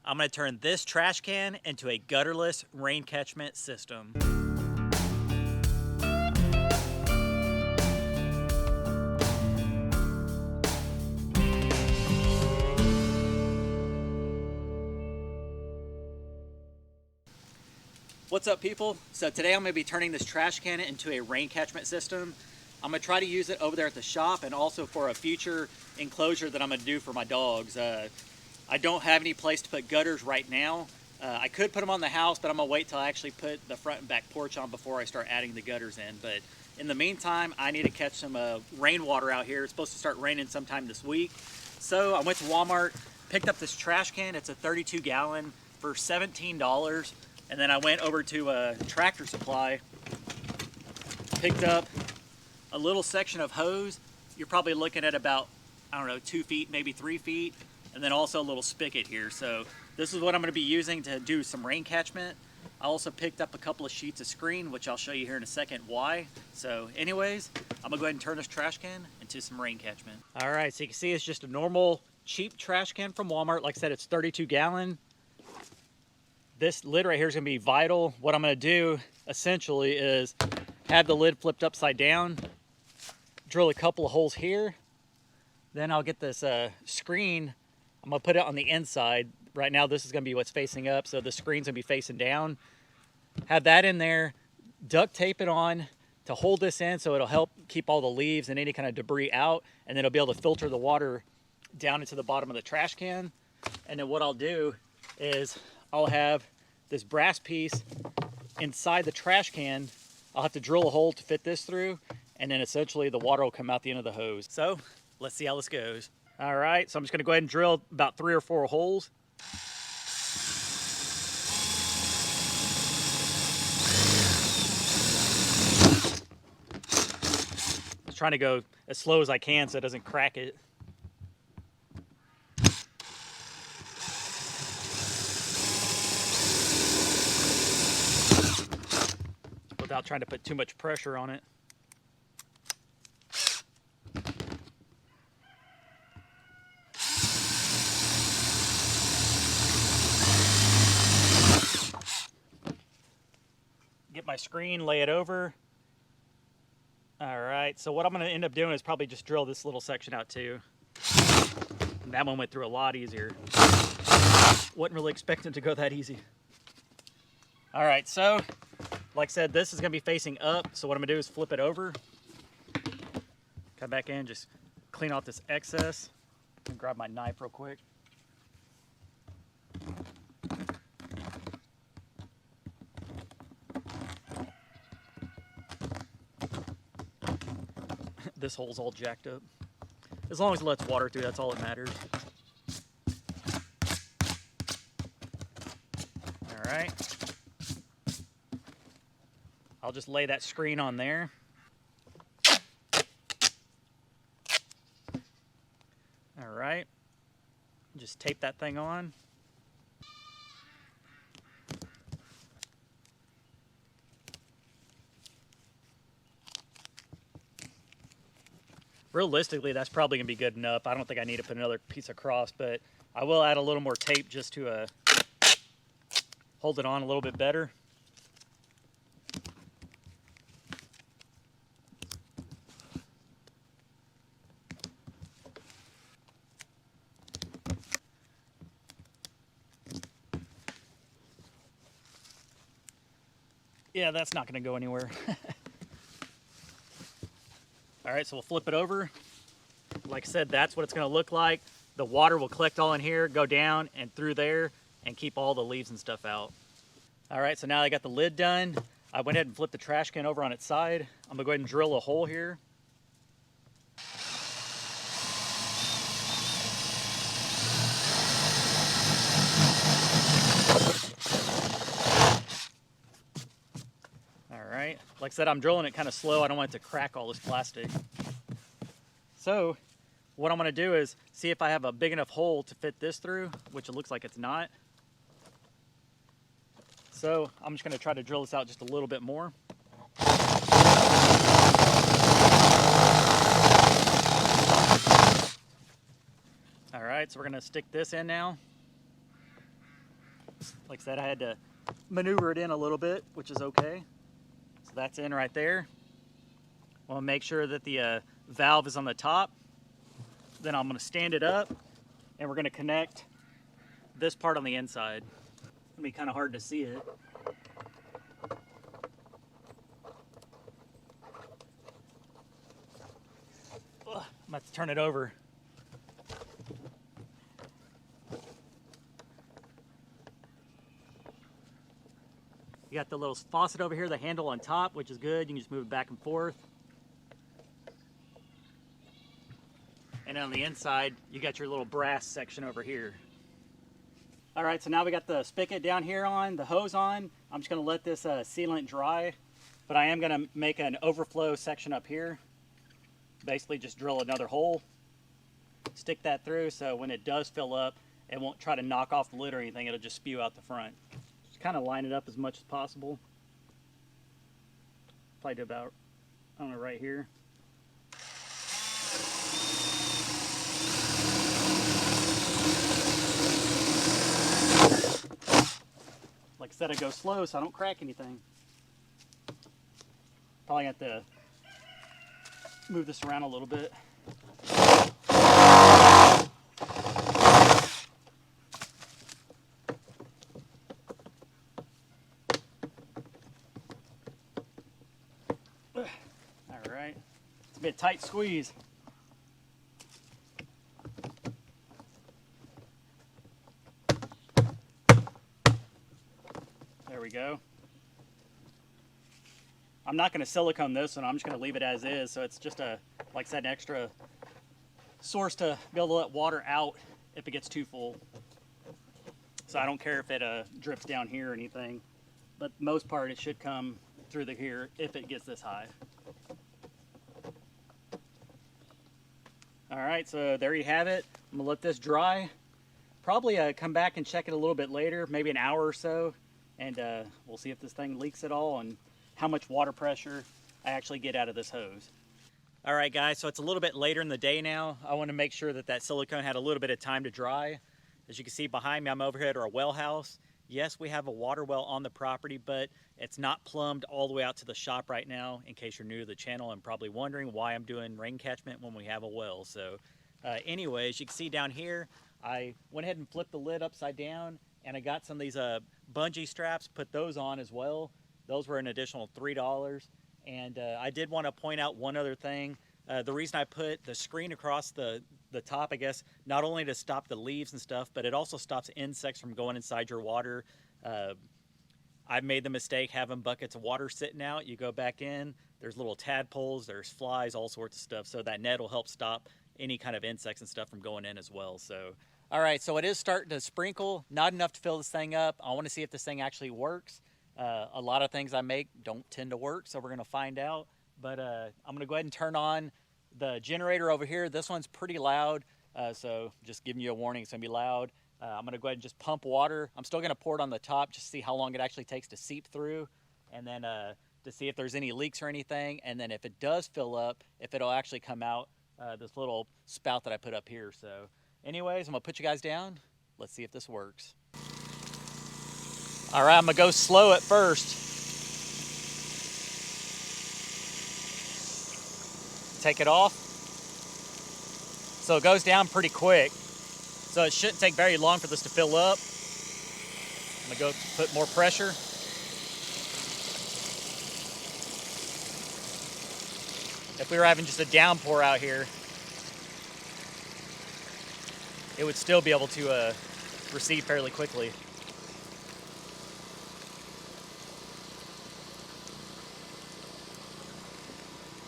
I'm going to turn this trash can into a gutterless rain catchment system. What's up, people? So today I'm going to be turning this trash can into a rain catchment system. I'm going to try to use it over there at the shop and also for a future enclosure that I'm going to do for my dogs. I don't have any place to put gutters right now. I could put them on the house, but I'm going to wait till I actually put the front and back porch on before I start adding the gutters in. But in the meantime, I need to catch some rainwater out here. It's supposed to start raining sometime this week. So I went to Walmart, picked up this trash can. It's a 32 gallon for $17. And then I went over to Tractor Supply, picked up a little section of hose. You're probably looking at about, I don't know, 2 feet, maybe 3 feet. And then also a little spigot here. So this is what I'm going to be using to do some rain catchment. I also picked up a couple of sheets of screen, which I'll show you here in a second why. So anyways, I'm going to go ahead and turn this trash can into some rain catchment. All right, so you can see it's just a normal cheap trash can from Walmart. Like I said, it's 32 gallon. This lid right here is going to be vital. What I'm going to do essentially is have the lid flipped upside down, drill a couple of holes here. Then I'll get this screen. I'm going to put it on the inside. Right now this is going to be what's facing up, so the screen's going to be facing down. Have that in there, duct tape it on to hold this in so it'll help keep all the leaves and any kind of debris out, and then it'll be able to filter the water down into the bottom of the trash can. And then what I'll do is I'll have this brass piece inside the trash can. I'll have to drill a hole to fit this through, and then essentially the water will come out the end of the hose. So let's see how this goes. All right, so I'm just gonna go ahead and drill about 3 or 4 holes. I'm trying to go as slow as I can so it doesn't crack it. Without trying to put too much pressure on it. Get my screen, lay it over. All right, so what I'm gonna end up doing is probably just drill this little section out too. And that one went through a lot easier. Wasn't really expecting to go that easy. All right, so like I said, this is gonna be facing up. So what I'm gonna do is flip it over. Come back in, just clean off this excess. And grab my knife real quick. This hole's all jacked up. As long as it lets water through, that's all that matters. All right. I'll just lay that screen on there. All right. Just tape that thing on. Realistically, that's probably gonna be good enough. I don't think I need to put another piece across, but I will add a little more tape just to hold it on a little bit better. Yeah, that's not gonna go anywhere. All right, so we'll flip it over. Like I said, that's what it's gonna look like. The water will collect all in here, go down and through there, and keep all the leaves and stuff out. All right, so now I got the lid done. I went ahead and flipped the trash can over on its side. I'm gonna go ahead and drill a hole here. All right, like I said, I'm drilling it kind of slow. I don't want it to crack all this plastic. So what I'm gonna do is see if I have a big enough hole to fit this through, which it looks like it's not. So I'm just gonna try to drill this out just a little bit more. All right, so we're gonna stick this in now. valves. Like I said, I had to maneuver it in a little bit, which is okay. So that's in right there. I'll make sure that the valve is on the top. Then I'm going to stand it up, and we're going to connect this part on the inside. It's going to be kind of hard to see it. Ugh, I'm about to turn it over. You got the little faucet over here, the handle on top, which is good. You can just move it back and forth. And on the inside, you got your little brass section over here. All right, so now we got the spigot down here on, the hose on. I'm just gonna let this sealant dry, but I am gonna make an overflow section up here. Basically just drill another hole, stick that through so when it does fill up, it won't try to knock off the lid or anything, it'll just spew out the front. Just kind of line it up as much as possible. Probably do about, I don't know, right here. Like I said, I go slow so I don't crack anything. Probably have to move this around a little bit. All right, it's a bit tight squeeze. There we go. I'm not going to silicone this one, I'm just going to leave it as is, so it's just a, like I said, an extra source to be able to let water out if it gets too full. So I don't care if it drips down here or anything, but most part it should come through the here if it gets this high. All right, so there you have it. I'm gonna let this dry. Probably come back and check it a little bit later, maybe an hour or so, and we'll see if this thing leaks at all and how much water pressure I actually get out of this hose. All right, guys, so it's a little bit later in the day now. I want to make sure that that silicone had a little bit of time to dry. As you can see behind me, I'm over here at our well house. Yes, we have a water well on the property, but it's not plumbed all the way out to the shop right now. In case you're new to the channel and probably wondering why I'm doing rain catchment when we have a well. So anyways, you can see down here, I went ahead and flipped the lid upside down, and I got some of these bungee straps, put those on as well. Those were an additional $3. And I did want to point out one other thing. The reason I put the screen across the top, I guess, not only to stop the leaves and stuff, but it also stops insects from going inside your water. I've made the mistake having buckets of water sitting out. You go back in, there's little tadpoles, there's flies, all sorts of stuff. So that net will help stop any kind of insects and stuff from going in as well. So, all right, so it is starting to sprinkle, not enough to fill this thing up. I want to see if this thing actually works. A lot of things I make don't tend to work, so we're going to find out. But I'm going to go ahead and turn on the generator over here. This one's pretty loud, so just giving you a warning, it's going to be loud. I'm going to go ahead and just pump water. I'm still going to pour it on the top just to see how long it actually takes to seep through, and then to see if there's any leaks or anything. And then if it does fill up, if it'll actually come out this little spout that I put up here. So anyways, I'm going to put you guys down. Let's see if this works. All right, I'm gonna go slow at first. Take it off. So it goes down pretty quick. So it shouldn't take very long for this to fill up. I'm gonna go put more pressure. If we were having just a downpour out here, it would still be able to receive fairly quickly.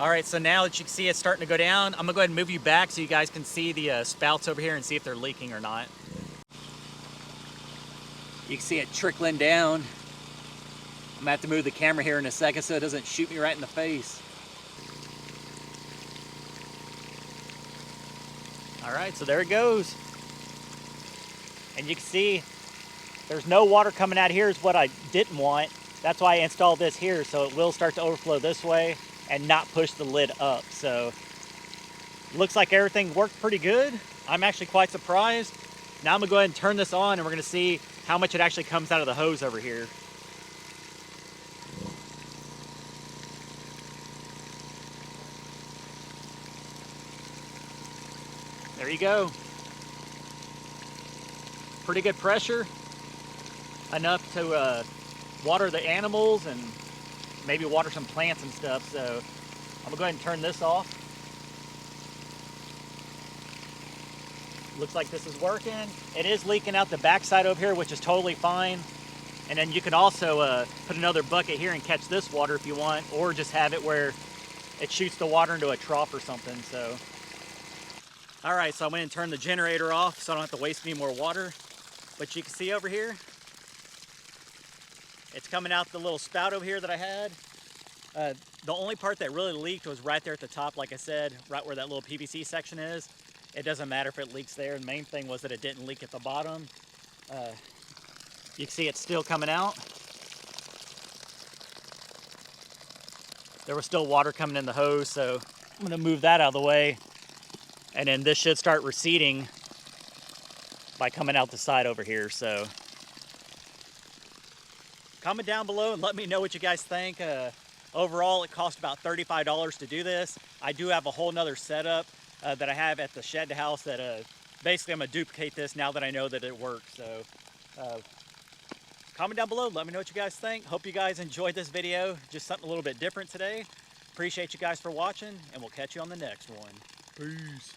All right, so now that you can see it's starting to go down, I'm gonna go ahead and move you back so you guys can see the spouts over here and see if they're leaking or not. You can see it trickling down. I'm gonna have to move the camera here in a second so it doesn't shoot me right in the face. All right, so there it goes. And you can see there's no water coming out here is what I didn't want. That's why I installed this here, so it will start to overflow this way and not push the lid up. So looks like everything worked pretty good. I'm actually quite surprised. Now I'm gonna go ahead and turn this on and we're gonna see how much it actually comes out of the hose over here. There you go. Pretty good pressure. Enough to water the animals and maybe water some plants and stuff. So I'm gonna go ahead and turn this off. Looks like this is working. It is leaking out the backside over here, which is totally fine. And then you can also put another bucket here and catch this water if you want, or just have it where it shoots the water into a trough or something. So, all right, so I went and turned the generator off so I don't have to waste any more water. But you can see over here, it's coming out the little spout over here that I had. The only part that really leaked was right there at the top, like I said, right where that little PVC section is. It doesn't matter if it leaks there. The main thing was that it didn't leak at the bottom. You can see it's still coming out. There was still water coming in the hose, so I'm gonna move that out of the way. And then this should start receding by coming out the side over here. So comment down below and let me know what you guys think. Overall, it cost about $35 to do this. I do have a whole nother setup that I have at the shed house that basically I'm gonna duplicate this now that I know that it works. So comment down below, let me know what you guys think. Hope you guys enjoyed this video. Just something a little bit different today. Appreciate you guys for watching, and we'll catch you on the next one. Peace.